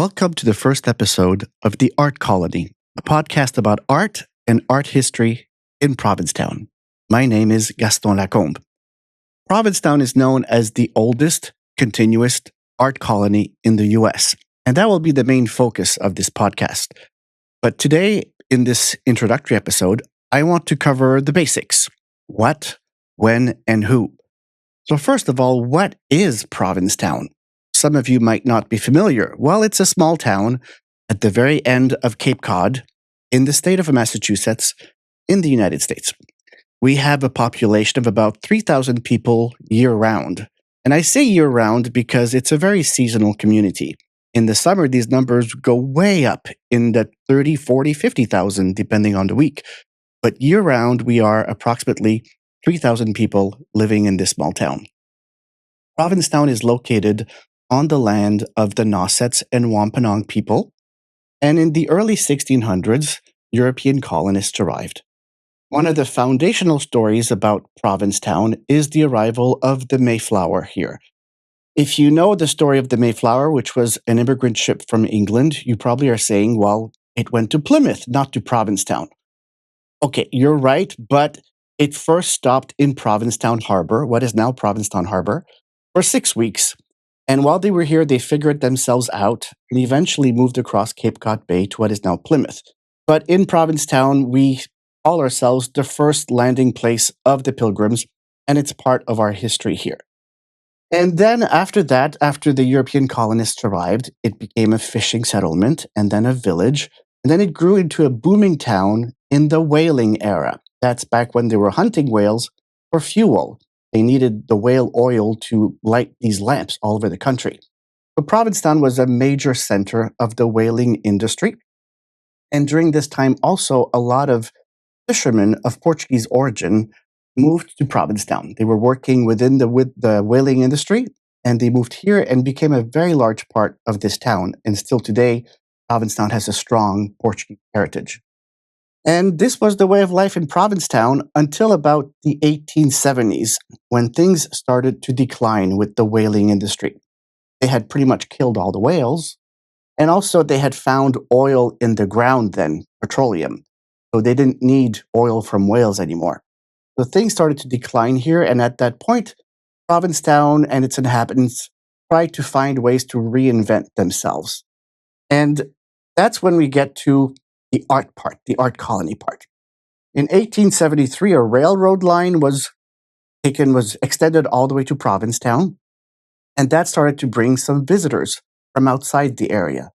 Welcome to the first episode of The Art Colony, a podcast about art and art history in Provincetown. My name is Gaston Lacombe. Provincetown is known as the oldest continuous art colony in the US, and that will be the main focus of this podcast. But today, in this introductory episode, I want to cover the basics. What, when, and who. So first of all, what is Provincetown? Some of you might not be familiar. Well, it's a small town at the very end of Cape Cod in the state of Massachusetts in the United States. We have a population of about 3,000 people year-round. And I say year-round because it's a very seasonal community. In the summer, these numbers go way up in the 30, 40, 50,000, depending on the week. But year-round, we are approximately 3,000 people living in this small town. Provincetown is located on the land of the Nausetts and Wampanoag people, and in the early 1600s, European colonists arrived. One of the foundational stories about Provincetown is the arrival of the Mayflower here. If you know the story of the Mayflower, which was an immigrant ship from England, you probably are saying, well, it went to Plymouth, not to Provincetown. Okay, you're right, but it first stopped in Provincetown Harbor, what is now Provincetown Harbor, for 6 weeks. And while they were here, they figured themselves out and eventually moved across Cape Cod Bay to what is now Plymouth. But in Provincetown, we call ourselves the first landing place of the Pilgrims, and it's part of our history here. And then after that, after the European colonists arrived, it became a fishing settlement and then a village. And then it grew into a booming town in the whaling era. That's back when they were hunting whales for fuel. They needed the whale oil to light these lamps all over the country. So Provincetown was a major center of the whaling industry. And during this time, also, a lot of fishermen of Portuguese origin moved to Provincetown. They were working with the whaling industry, and they moved here and became a very large part of this town. And still today, Provincetown has a strong Portuguese heritage. And this was the way of life in Provincetown until about the 1870s, when things started to decline with the whaling industry. They had pretty much killed all the whales, and also they had found oil in the ground then, petroleum. So they didn't need oil from whales anymore. So things started to decline here, and at that point, Provincetown and its inhabitants tried to find ways to reinvent themselves. And that's when we get to the art part, the art colony part. In 1873, a railroad line was extended all the way to Provincetown, and that started to bring some visitors from outside the area.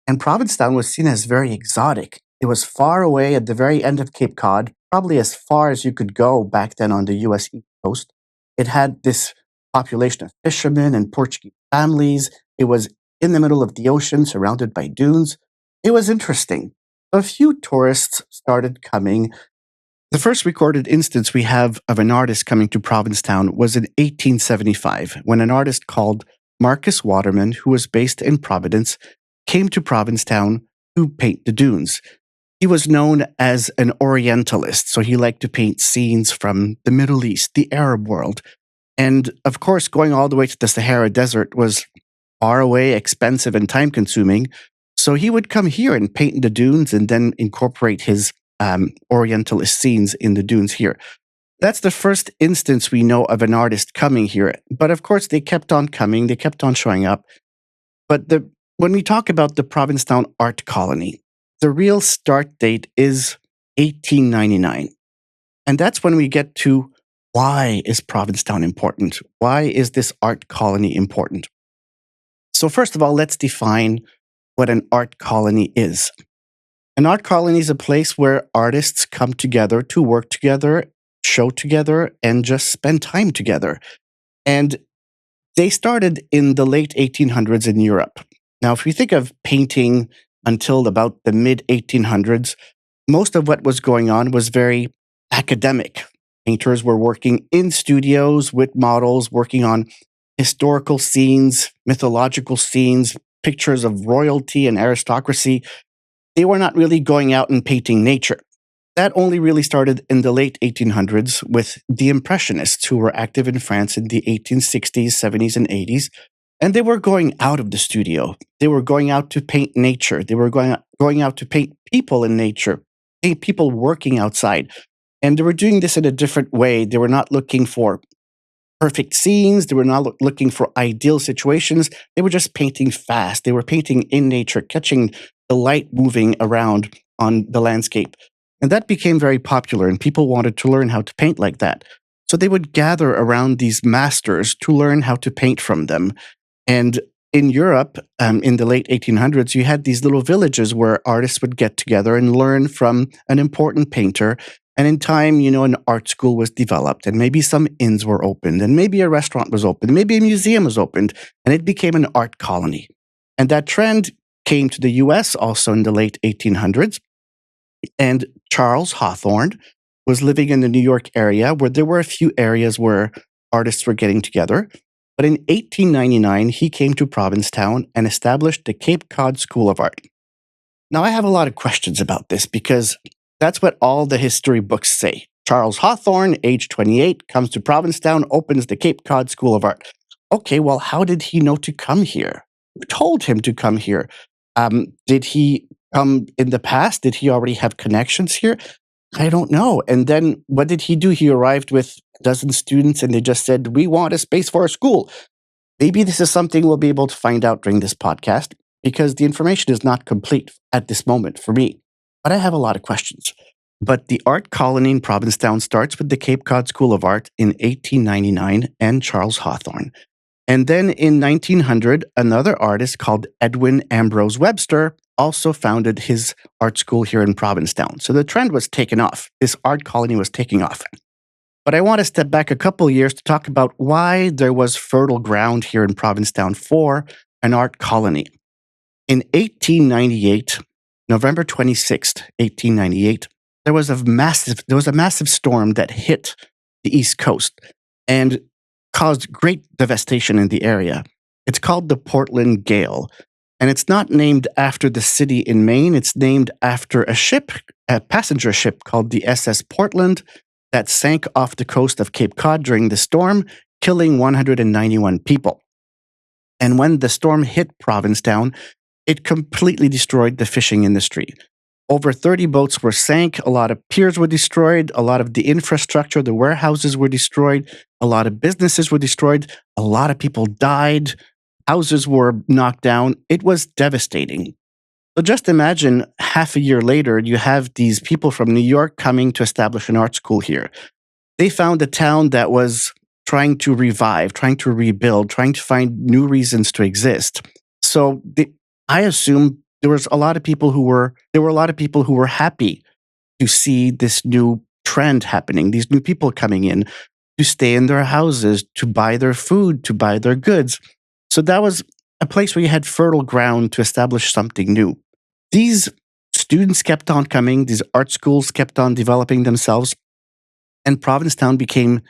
And Provincetown was seen as very exotic. It was far away at the very end of Cape Cod, probably as far as you could go back then on the US East Coast. It had this population of fishermen and Portuguese families. It was in the middle of the ocean, surrounded by dunes. It was interesting. A few tourists started coming. The first recorded instance we have of an artist coming to Provincetown was in 1875, when an artist called Marcus Waterman, who was based in Providence, came to Provincetown to paint the dunes. He was known as an Orientalist, so he liked to paint scenes from the Middle East, the Arab world. And of course, going all the way to the Sahara Desert was far away, expensive, and time-consuming. So he would come here and paint in the dunes and then incorporate his Orientalist scenes in the dunes here. That's the first instance we know of an artist coming here. But of course, they kept on coming. They kept on showing up. But when we talk about the Provincetown Art Colony, the real start date is 1899. And that's when we get to why is Provincetown important? Why is this art colony important? So first of all, let's define what an art colony is. An art colony is a place where artists come together to work together, show together, and just spend time together. And they started in the late 1800s in Europe. Now, if we think of painting until about the mid-1800s, most of what was going on was very academic. Painters were working in studios with models, working on historical scenes, mythological scenes, pictures of royalty and aristocracy. They were not really going out and painting nature. That only really started in the late 1800s with the Impressionists, who were active in France in the 1860s, 70s, and 80s. And they were going out of the studio. They were going out to paint nature. They were going out to paint people in nature, paint people working outside. And they were doing this in a different way. They were not looking for perfect scenes. They were not looking for ideal situations. They were just painting fast. They were painting in nature, catching the light moving around on the landscape. And that became very popular, and people wanted to learn how to paint like that. So they would gather around these masters to learn how to paint from them. And in Europe, in the late 1800s, you had these little villages where artists would get together and learn from an important painter. And in time, an art school was developed, and maybe some inns were opened, and maybe a restaurant was opened, maybe a museum was opened, and it became an art colony. And that trend came to the US also in the late 1800s. And Charles Hawthorne was living in the New York area where there were a few areas where artists were getting together. But in 1899, he came to Provincetown and established the Cape Cod School of Art. Now, I have a lot of questions about this because that's what all the history books say. Charles Hawthorne, age 28, comes to Provincetown, opens the Cape Cod School of Art. Okay, well, how did he know to come here? Who told him to come here? Did he come in the past? Did he already have connections here? I don't know. And then what did he do? He arrived with a dozen students and they just said, we want a space for a school. Maybe this is something we'll be able to find out during this podcast because the information is not complete at this moment for me. But I have a lot of questions. But the art colony in Provincetown starts with the Cape Cod School of Art in 1899 and Charles Hawthorne. And then in 1900, another artist called Edwin Ambrose Webster also founded his art school here in Provincetown. So the trend was taken off. This art colony was taking off. But I want to step back a couple years to talk about why there was fertile ground here in Provincetown for an art colony. In 1898, November 26th, 1898, there was a massive storm that hit the East Coast and caused great devastation in the area. It's called the Portland Gale. And it's not named after the city in Maine. It's named after a passenger ship called the SS Portland that sank off the coast of Cape Cod during the storm, killing 191 people. And when the storm hit Provincetown, it completely destroyed the fishing industry. Over 30 boats were sank, a lot of piers were destroyed, a lot of the infrastructure, the warehouses were destroyed, a lot of businesses were destroyed, a lot of people died, houses were knocked down. It was devastating. So just imagine half a year later, you have these people from New York coming to establish an art school here. They found a town that was trying to revive, trying to rebuild, trying to find new reasons to exist. So I assume there were a lot of people who were happy to see this new trend happening, these new people coming in to stay in their houses, to buy their food, to buy their goods. So that was a place where you had fertile ground to establish something new. These students kept on coming, these art schools kept on developing themselves, and Provincetown became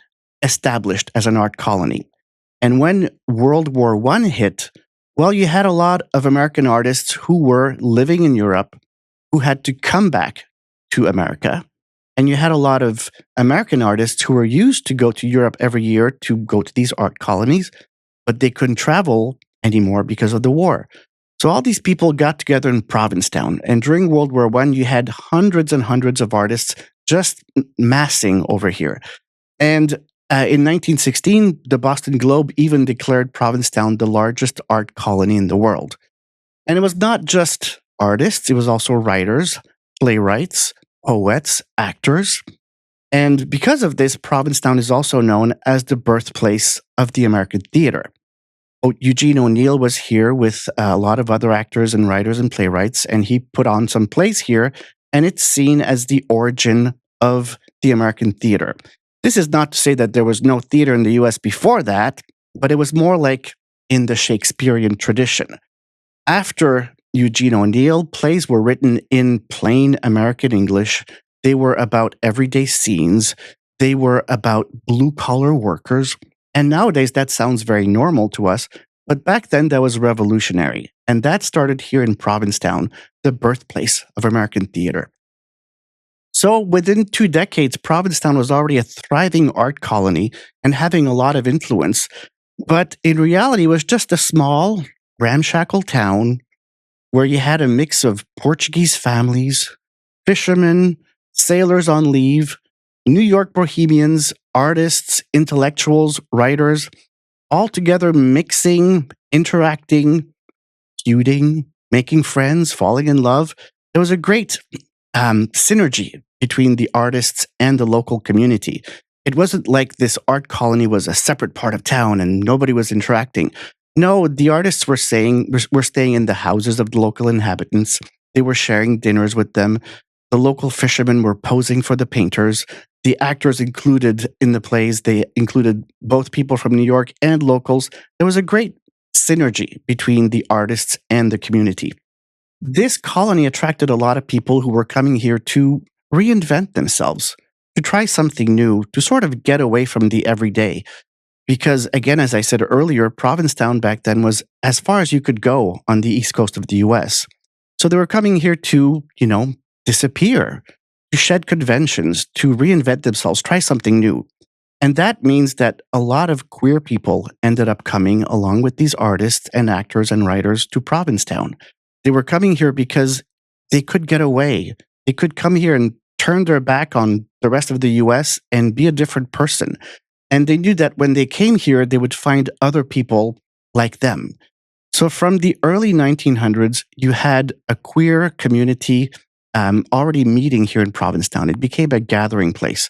established as an art colony. And when World War I hit, well, you had a lot of American artists who were living in Europe who had to come back to America. And you had a lot of American artists who were used to go to Europe every year to go to these art colonies, but they couldn't travel anymore because of the war. So all these people got together in Provincetown. And during World War I, you had hundreds and hundreds of artists just massing over here. And in 1916, the Boston Globe even declared Provincetown the largest art colony in the world. And it was not just artists, it was also writers, playwrights, poets, actors. And because of this, Provincetown is also known as the birthplace of the American theater. Eugene O'Neill was here with a lot of other actors and writers and playwrights, and he put on some plays here, and it's seen as the origin of the American theater. This is not to say that there was no theater in the US before that, but it was more like in the Shakespearean tradition. After Eugene O'Neill, plays were written in plain American English. They were about everyday scenes. They were about blue-collar workers. And nowadays, that sounds very normal to us. But back then, that was revolutionary. And that started here in Provincetown, the birthplace of American theater. So within 2 decades, Provincetown was already a thriving art colony and having a lot of influence. But in reality, it was just a small, ramshackle town where you had a mix of Portuguese families, fishermen, sailors on leave, New York bohemians, artists, intellectuals, writers, all together mixing, interacting, feuding, making friends, falling in love. There was a great synergy between the artists and the local community. It wasn't like this art colony was a separate part of town and nobody was interacting. No, the artists were staying in the houses of the local inhabitants. They were sharing dinners with them. The local fishermen were posing for the painters. The actors included in the plays, they included both people from New York and locals. There was a great synergy between the artists and the community. This colony attracted a lot of people who were coming here to reinvent themselves, to try something new, to sort of get away from the everyday. Because, again, as I said earlier, Provincetown back then was as far as you could go on the east coast of the US. So they were coming here to, disappear, to shed conventions, to reinvent themselves, try something new. And that means that a lot of queer people ended up coming along with these artists and actors and writers to Provincetown. They were coming here because they could get away. They could come here and turn their back on the rest of the US and be a different person. And they knew that when they came here, they would find other people like them. So from the early 1900s, you had a queer community already meeting here in Provincetown. It became a gathering place.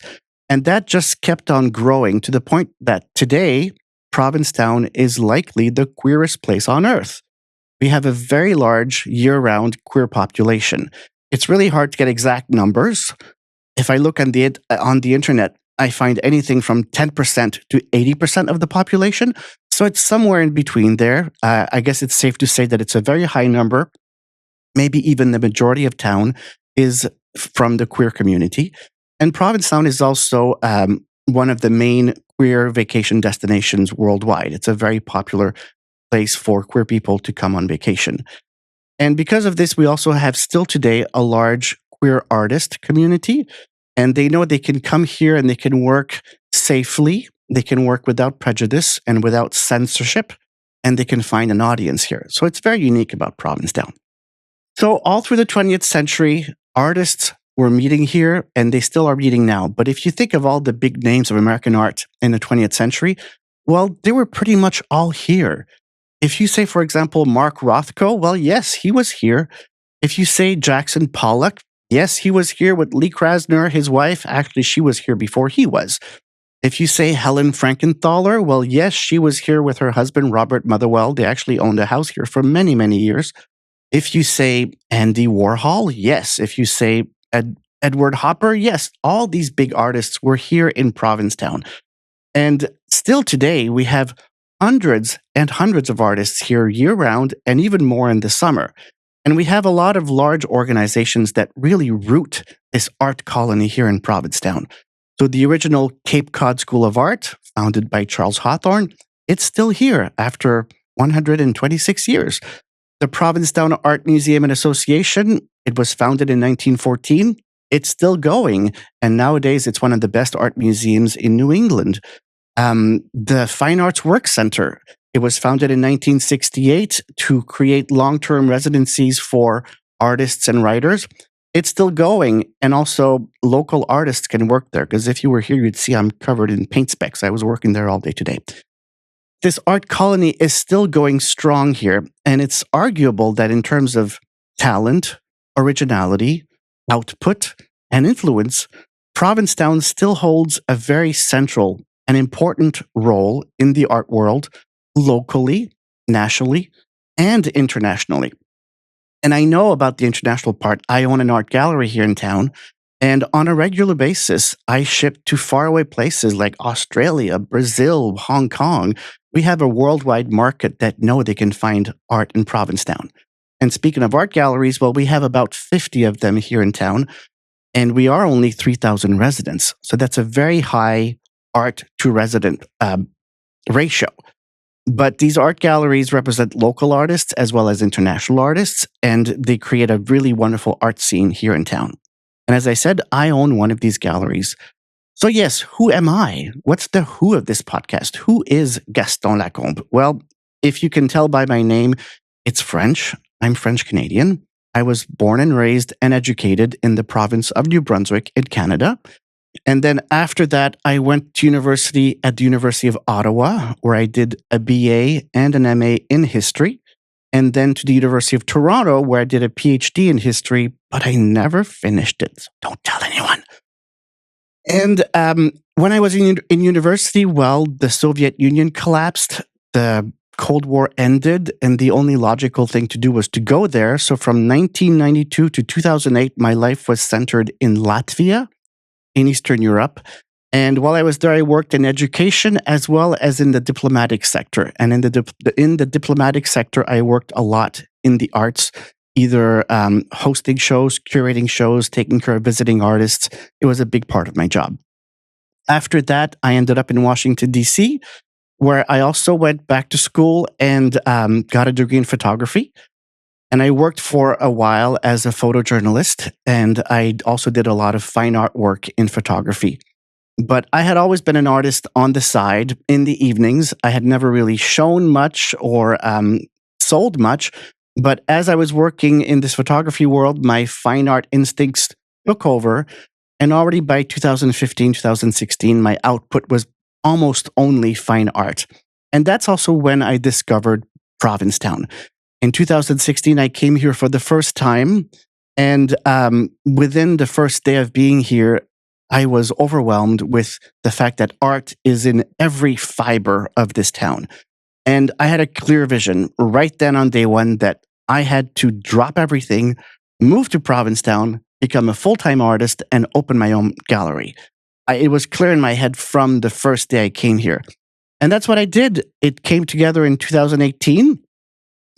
And that just kept on growing to the point that today, Provincetown is likely the queerest place on earth. We have a very large year-round queer population. It's really hard to get exact numbers. If I look on the internet, I find anything from 10% to 80% of the population. So it's somewhere in between there. I guess it's safe to say that it's a very high number. Maybe even the majority of town is from the queer community. And Provincetown is also one of the main queer vacation destinations worldwide. It's a very popular place for queer people to come on vacation. And because of this, we also have still today a large queer artist community. And they know they can come here and they can work safely. They can work without prejudice and without censorship. And they can find an audience here. So it's very unique about Provincetown. So all through the 20th century, artists were meeting here, and they still are meeting now. But if you think of all the big names of American art in the 20th century, well, they were pretty much all here. If you say, for example, Mark Rothko, well, yes, he was here. If you say Jackson Pollock, yes, he was here with Lee Krasner, his wife. Actually, she was here before he was. If you say Helen Frankenthaler, well, yes, she was here with her husband, Robert Motherwell. They actually owned a house here for many, many years. If you say Andy Warhol, yes. If you say Edward Hopper, yes. All these big artists were here in Provincetown. And still today, we have hundreds and hundreds of artists here year-round and even more in the summer. And we have a lot of large organizations that really root this art colony here in Provincetown. So the original Cape Cod School of Art, founded by Charles Hawthorne, it's still here after 126 years. The Provincetown Art Museum and Association, it was founded in 1914. It's still going, and nowadays it's one of the best art museums in New England. The Fine Arts Work Center, it was founded in 1968 to create long-term residencies for artists and writers. It's still going, and also local artists can work there, because if you were here, you'd see I'm covered in paint specks. I was working there all day today. This art colony is still going strong here, and it's arguable that in terms of talent, originality, output, and influence, Provincetown still holds a very central and important role in the art world, locally, nationally, and internationally. And I know about the international part. I own an art gallery here in town, and on a regular basis, I ship to faraway places like Australia, Brazil, Hong Kong. We have a worldwide market that know they can find art in Provincetown. And speaking of art galleries, well, we have about 50 of them here in town, and we are only 3,000 residents. So that's a very high art to resident ratio. But these art galleries represent local artists as well as international artists, and they create a really wonderful art scene here in town. And as I said, I own one of these galleries. So, yes, who am I? What's the who of this podcast? Who is Gaston Lacombe? Well, if you can tell by my name, it's French. I'm French Canadian. I was born and raised and educated in the province of New Brunswick in Canada. And then after that, I went to university at the University of Ottawa, where I did a BA and an MA in history. And then to the University of Toronto, where I did a PhD in history, but I never finished it. So don't tell anyone. And when I was in university, well, the Soviet Union collapsed, the Cold War ended, and the only logical thing to do was to go there. So from 1992 to 2008, my life was centered in Latvia, in Eastern Europe. And while I was there, I worked in education as well as in the diplomatic sector. And in the diplomatic sector, I worked a lot in the arts, either hosting shows, curating shows, taking care of visiting artists. It was a big part of my job. After that, I ended up in Washington, D.C., where I also went back to school and got a degree in photography. And I worked for a while as a photojournalist, and I also did a lot of fine art work in photography. But I had always been an artist on the side in the evenings. I had never really shown much or sold much. But as I was working in this photography world, my fine art instincts took over. And already by 2015, 2016, my output was almost only fine art. And that's also when I discovered Provincetown. In 2016, I came here for the first time. And within the first day of being here, I was overwhelmed with the fact that art is in every fiber of this town. And I had a clear vision right then on day one that I had to drop everything, move to Provincetown, become a full-time artist, and open my own gallery. It was clear in my head from the first day I came here. And that's what I did. It came together in 2018.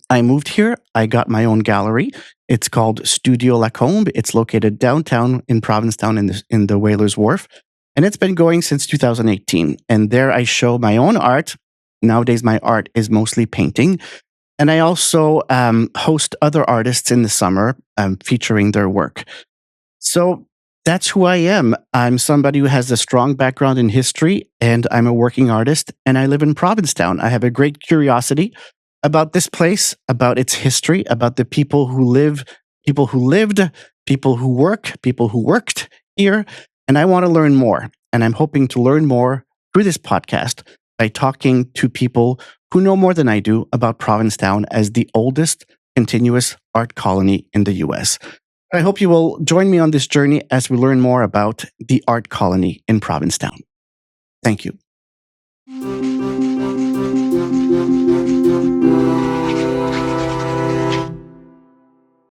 I moved here. I got my own gallery. It's called Studio Lacombe. It's located downtown in Provincetown in the Whalers Wharf. And it's been going since 2018. And there I show my own art. Nowadays, my art is mostly painting. And I also host other artists in the summer featuring their work. So that's who I am. I'm somebody who has a strong background in history, and I'm a working artist, and I live in Provincetown. I have a great curiosity about this place, about its history, about the people who live, people who lived, people who work, people who worked here. And I want to learn more. And I'm hoping to learn more through this podcast by talking to people who know more than I do about Provincetown as the oldest continuous art colony in the US. I hope you will join me on this journey as we learn more about the art colony in Provincetown. Thank you.